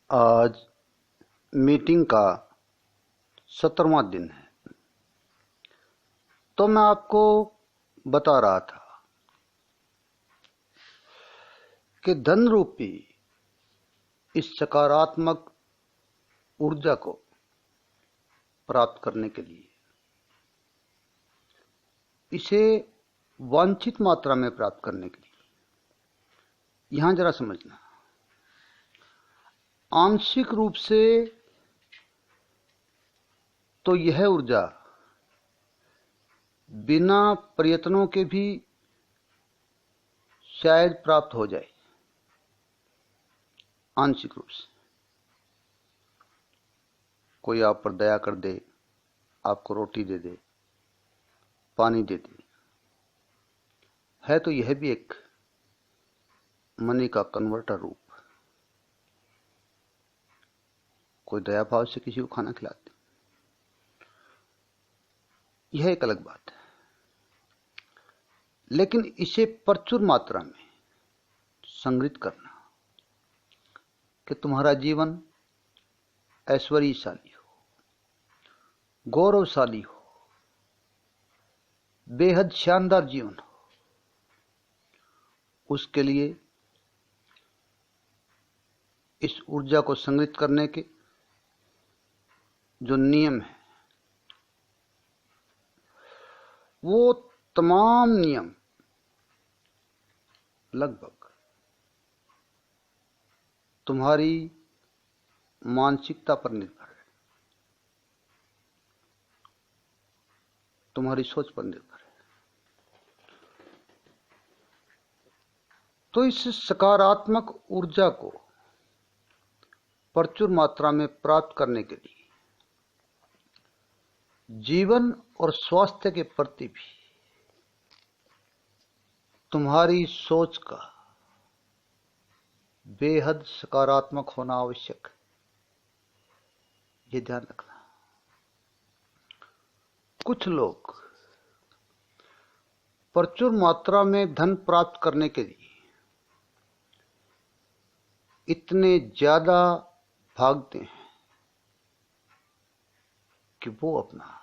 आज मीटिंग का 17वां दिन है। तो मैं आपको बता रहा था कि धन रूपी इस सकारात्मक ऊर्जा को प्राप्त करने के लिए इसे वांछित मात्रा में प्राप्त करने के लिए यहां जरा समझना, आंशिक रूप से तो यह ऊर्जा बिना प्रयत्नों के भी शायद प्राप्त हो जाए। आंशिक रूप से कोई आप पर दया कर दे, आपको रोटी दे दे, पानी दे दे, है तो यह भी एक मनी का कन्वर्टर रूप। कोई दया भाव से किसी को खाना खिलाते, यह एक अलग बात है। लेकिन इसे प्रचुर मात्रा में संग्रहित करना कि तुम्हारा जीवन ऐश्वर्यशाली हो, गौरवशाली हो, बेहद शानदार जीवन हो, उसके लिए इस ऊर्जा को संग्रहित करने के जो नियम है, वो तमाम नियम लगभग तुम्हारी मानसिकता पर निर्भर है, तुम्हारी सोच पर निर्भर है। तो इस सकारात्मक ऊर्जा को प्रचुर मात्रा में प्राप्त करने के लिए जीवन और स्वास्थ्य के प्रति भी तुम्हारी सोच का बेहद सकारात्मक होना आवश्यक है। ये ध्यान रखना। कुछ लोग प्रचुर मात्रा में धन प्राप्त करने के लिए इतने ज्यादा भागते हैं कि वो अपना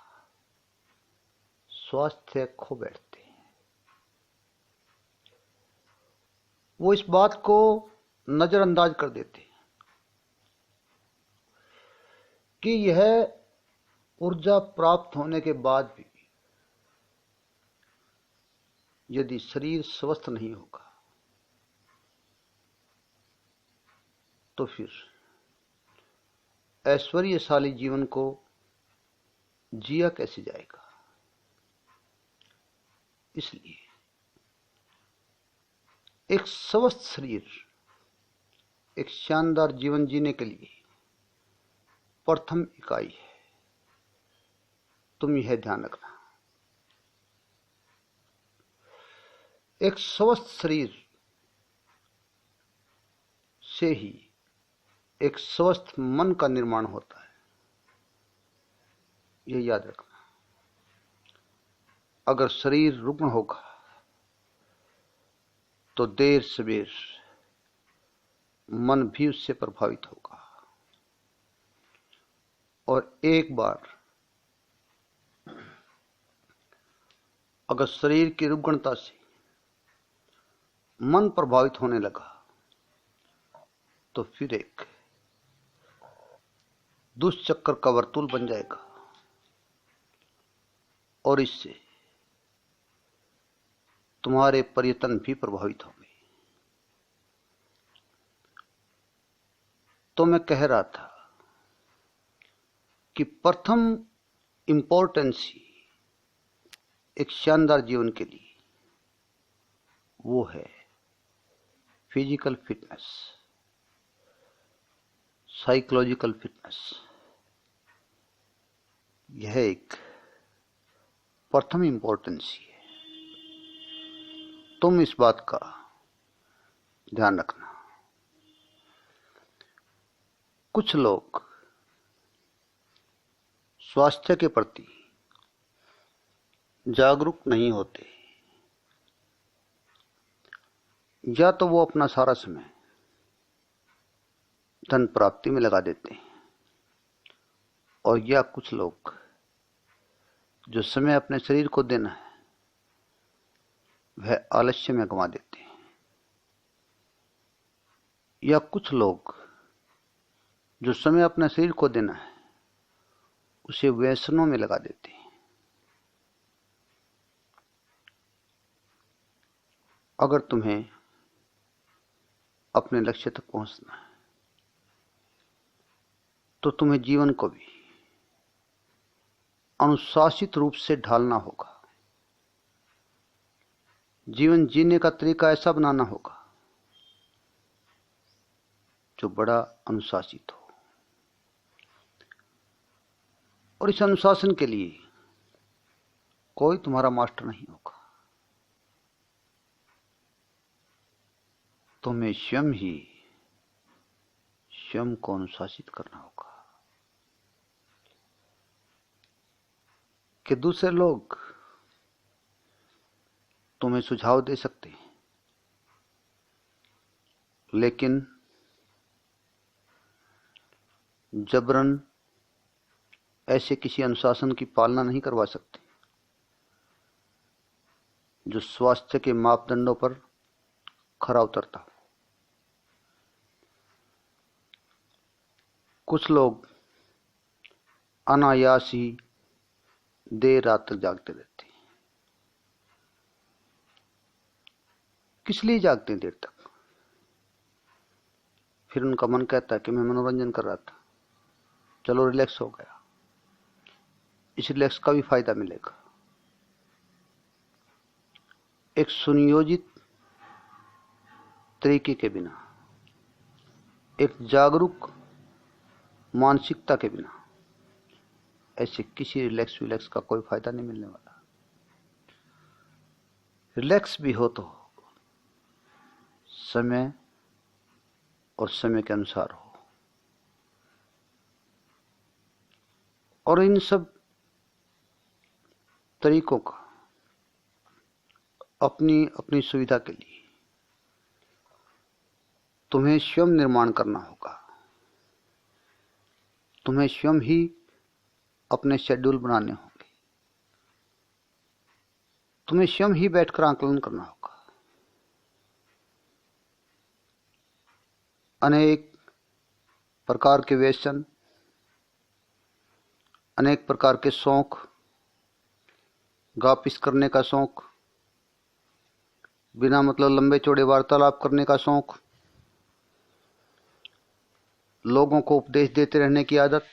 स्वास्थ्य खो बैठते हैं। वो इस बात को नजरअंदाज कर देते हैं कि यह ऊर्जा प्राप्त होने के बाद भी यदि शरीर स्वस्थ नहीं होगा तो फिर ऐश्वर्यशाली जीवन को जिया कैसे जाएगा। इसलिए एक स्वस्थ शरीर, एक शानदार जीवन जीने के लिए प्रथम इकाई है, तुम यह ध्यान रखना। एक स्वस्थ शरीर से ही एक स्वस्थ मन का निर्माण होता है, यह याद रखना। अगर शरीर रुग्ण होगा तो देर सवेर मन भी उससे प्रभावित होगा, और एक बार अगर शरीर की रुग्णता से मन प्रभावित होने लगा तो फिर एक दुष्चक्र का वर्तुल बन जाएगा, और इससे तुम्हारे प्रयत्न भी प्रभावित होंगे। तो मैं कह रहा था कि प्रथम इंपॉर्टेंस ही एक शानदार जीवन के लिए वो है फिजिकल फिटनेस, साइकोलॉजिकल फिटनेस। यह एक प्रथम इंपॉर्टेंस ही है। तुम इस बात का ध्यान रखना। कुछ लोग स्वास्थ्य के प्रति जागरूक नहीं होते, या तो वो अपना सारा समय धन प्राप्ति में लगा देते हैं, और या कुछ लोग जो समय अपने शरीर को देना है वह आलस्य में गंवा देते हैं, या कुछ लोग जो समय अपने शरीर को देना है उसे व्यसनों में लगा देते हैं। अगर तुम्हें अपने लक्ष्य तक पहुंचना है तो तुम्हें जीवन को भी अनुशासित रूप से ढालना होगा। जीवन जीने का तरीका ऐसा बनाना होगा जो बड़ा अनुशासित हो, और इस अनुशासन के लिए कोई तुम्हारा मास्टर नहीं होगा। तुम्हें स्वयं ही स्वयं को अनुशासित करना होगा कि दूसरे लोग तुम्हें सुझाव दे सकते हैं, लेकिन जबरन ऐसे किसी अनुशासन की पालना नहीं करवा सकते जो स्वास्थ्य के मापदंडों पर खरा उतरता हो। कुछ लोग अनायास ही देर रात तक जागते रहते हैं। किस लिए जागते हैं देर तक? फिर उनका मन कहता है कि मैं मनोरंजन कर रहा था, चलो रिलैक्स हो गया। इस रिलैक्स का भी फायदा मिलेगा। एक सुनियोजित तरीके के बिना, एक जागरूक मानसिकता के बिना ऐसे किसी रिलैक्स का कोई फायदा नहीं मिलने वाला। रिलैक्स भी हो तो समय और समय के अनुसार हो, और इन सब तरीकों का अपनी अपनी सुविधा के लिए तुम्हें स्वयं निर्माण करना होगा। तुम्हें स्वयं ही अपने शेड्यूल बनाने होंगे। तुम्हें स्वयं ही बैठकर आकलन करना होगा। अनेक प्रकार के व्यसन, अनेक प्रकार के शौक, गापिस करने का शौक, बिना मतलब लंबे चौड़े वार्तालाप करने का शौक, लोगों को उपदेश देते रहने की आदत,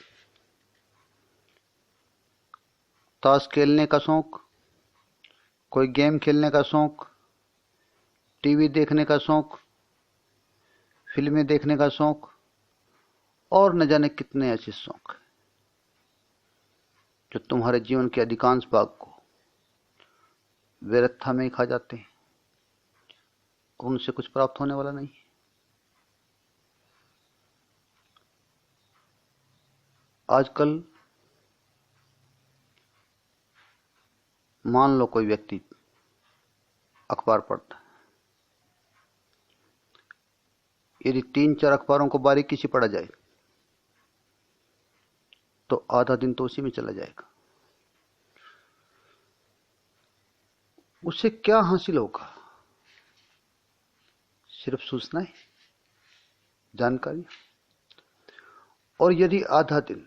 ताश खेलने का शौक, कोई गेम खेलने का शौक, टीवी देखने का शौक, फिल्में देखने का शौक, और न जाने कितने ऐसे शौक जो तुम्हारे जीवन के अधिकांश भाग को व्यर्थता में ही खा जाते हैं, उनसे कुछ प्राप्त होने वाला नहीं। आजकल मान लो कोई व्यक्ति अखबार पढ़ता है, यदि 3-4 अखबारों को बारीकी से पढ़ा जाए तो आधा दिन तो उसी में चला जाएगा। उससे क्या हासिल होगा? सिर्फ सूचनाएं, जानकारी। और यदि आधा दिन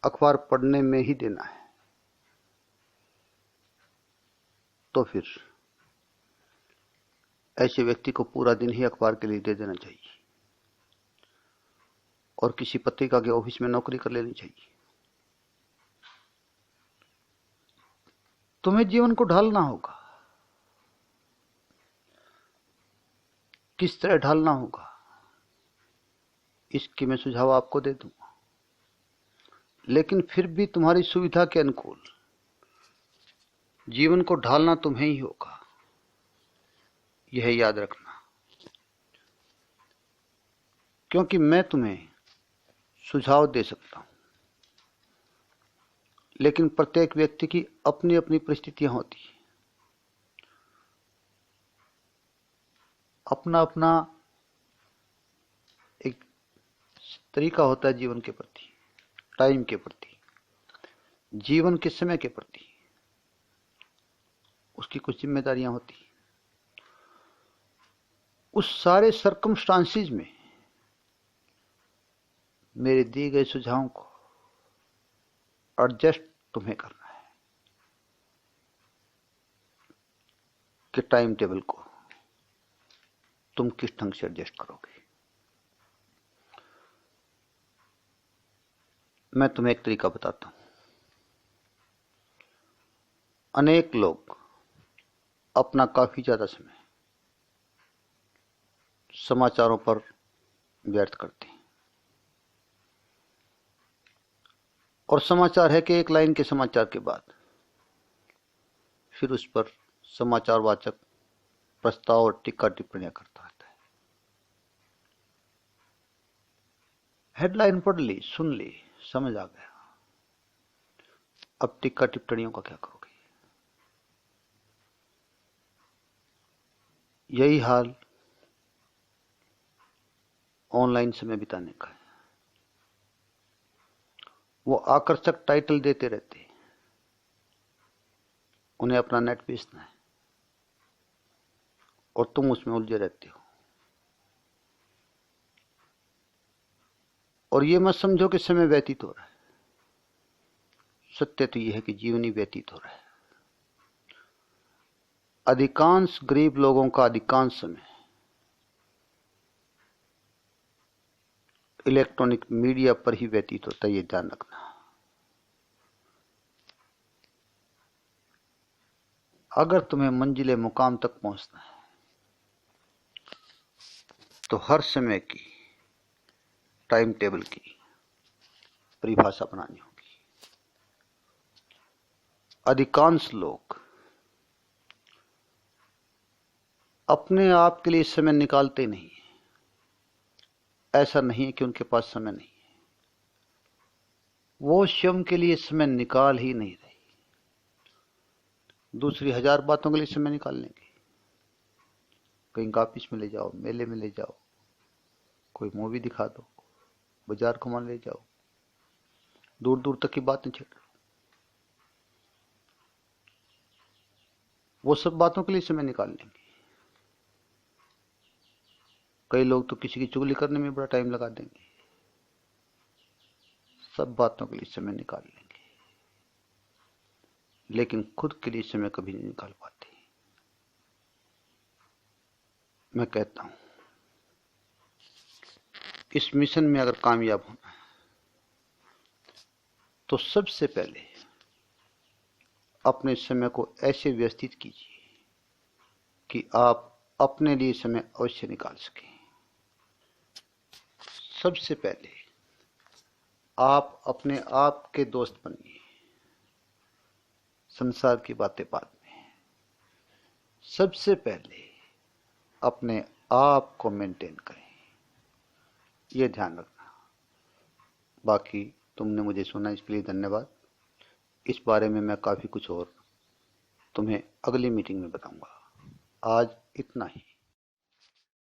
अखबार पढ़ने में ही देना है तो फिर ऐसे व्यक्ति को पूरा दिन ही अखबार के लिए दे देना चाहिए और किसी पत्रिका के ऑफिस में नौकरी कर लेनी चाहिए। तुम्हें जीवन को ढालना होगा। किस तरह ढालना होगा इसकी मैं सुझाव आपको दे दूंगा, लेकिन फिर भी तुम्हारी सुविधा के अनुकूल जीवन को ढालना तुम्हें ही होगा, यह याद रखना। क्योंकि मैं तुम्हें सुझाव दे सकता हूं, लेकिन प्रत्येक व्यक्ति की अपनी अपनी परिस्थितियां होती हैं, अपना अपना एक तरीका होता है जीवन के प्रति, टाइम के प्रति, जीवन के समय के प्रति उसकी कुछ जिम्मेदारियां होती। उस सारे सर्कमस्टांसिस में मेरे दिए गए सुझावों को एडजस्ट तुम्हें करना है कि टाइम टेबल को तुम किस ढंग से एडजस्ट करोगे। मैं तुम्हें एक तरीका बताता हूं। अनेक लोग अपना काफी ज्यादा समय समाचारों पर व्यर्थ करते हैं, और समाचार है कि एक लाइन के समाचार के बाद फिर उस पर समाचार वाचक प्रस्ताव और टिक्का टिप्पणियां करता रहता है। हेडलाइन पढ़ ली, सुन ली, समझ आ गया, अब टिक्का टिप्पणियों का क्या करोगे। यही हाल ऑनलाइन समय बिताने का है। वो आकर्षक टाइटल देते रहते हैं, उन्हें अपना नेट बेचना है और तुम उसमें उलझे रहते हो। और ये मत समझो कि समय व्यतीत हो रहा है। सत्य तो यह है कि जीवन ही व्यतीत हो रहा है। अधिकांश गरीब लोगों का अधिकांश समय इलेक्ट्रॉनिक मीडिया पर ही व्यतीत होता है, ये ध्यान रखना। अगर तुम्हें मंजिले मुकाम तक पहुंचना है तो हर समय की टाइम टेबल की परिभाषा बनानी होगी। अधिकांश लोग अपने आप के लिए समय निकालते नहीं है। ऐसा नहीं है कि उनके पास समय नहीं है, वो स्वयं के लिए समय निकाल ही नहीं रहे। दूसरी 1000 बातों के लिए समय निकाल लेंगे। कहीं ऑफिस में ले जाओ, मेले में ले जाओ, कोई मूवी दिखा दो, बाजार घुमाने ले जाओ, दूर दूर तक की बातें छेड़ो, वो सब बातों के लिए समय निकाल लेंगे। कई लोग तो किसी की चुगली करने में बड़ा टाइम लगा देंगे। सब बातों के लिए समय निकाल लेंगे, लेकिन खुद के लिए समय कभी नहीं निकाल पाते। मैं कहता हूं, इस मिशन में अगर कामयाब होना है तो सबसे पहले अपने समय को ऐसे व्यवस्थित कीजिए कि आप अपने लिए समय अवश्य निकाल सकें। सबसे पहले आप अपने आप के दोस्त बनिए, संसार की बातें बाद में। सबसे पहले अपने आप को मेंटेन करें, यह ध्यान रखना। बाकी तुमने मुझे सुना, इसके लिए धन्यवाद। इस बारे में मैं काफी कुछ और तुम्हें अगली मीटिंग में बताऊंगा। आज इतना ही।